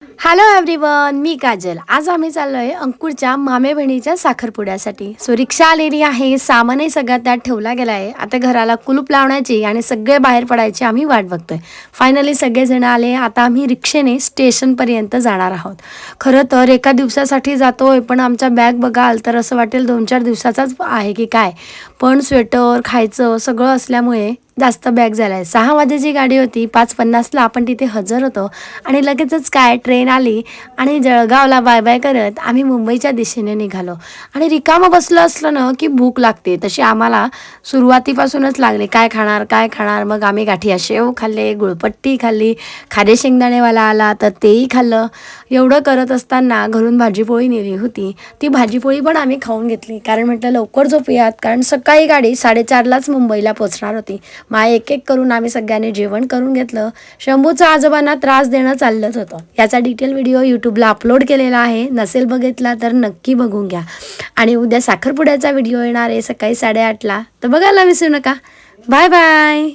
Hello everyone, मी काजल. आज आम्ही चाललोय अंकुरच्या मामे बहिणीच्या साखरपुड्यासाठी. सो रिक्षा आलेली आहे, सामानही सगळा त्यात ठेवला गेला आहे. आता घराला कुलूप लावण्याची आणि सगळे बाहेर पडायची आम्ही वाट बघतोय. फायनली सगळेजण आले. आता आम्ही रिक्षेने स्टेशनपर्यंत जाणार आहोत. खरं तर एका दिवसासाठी जातोय, पण आमच्या बॅग बघाल तर असं वाटेल 2-4 दिवसाचाच आहे की काय. पण स्वेटर, खायचं सगळं असल्यामुळे जास्त बॅग झाला आहे. 6 वाजेची गाडी होती, 5:50ला आपण तिथे हजर होतो आणि लगेचच काय ट्रेन आली आणि जळगावला बाय बाय करत आम्ही मुंबईच्या दिशेने निघालो. आणि रिकामं बसलं असलं ना की भूक लागते, तशी आम्हाला सुरुवातीपासूनच लागली. काय खाणार काय खाणार, मग आम्ही गाठिया शेव खाल्ले, गुळपट्टी खाल्ली, खारे शेंगदाणेवाला आला तर तेही खाल्लं. एवढं करत असताना घरून भाजीपोळी नेली होती, ती भाजीपोळी पण आम्ही खाऊन घेतली. कारण म्हटलं लवकर झोपूयात, कारण सकाळी गाडी 4:30लाच मुंबईला पोचणार होती. एक एक करून आम्ही सगळ्यांनी जेवण करून घेतलं. शंभूचं आजोबांना त्रास देणं चाललंच होतं. याचा डिटेल व्हिडिओ यूट्यूबला अपलोड केलेला आहे, नसेल बघितला तर नक्की बघून घ्या. आणि उद्या साखरपुड्याचा व्हिडिओ येणार आहे सकाळी 8:30ला, तर बघायला विसरू नका. Bye bye.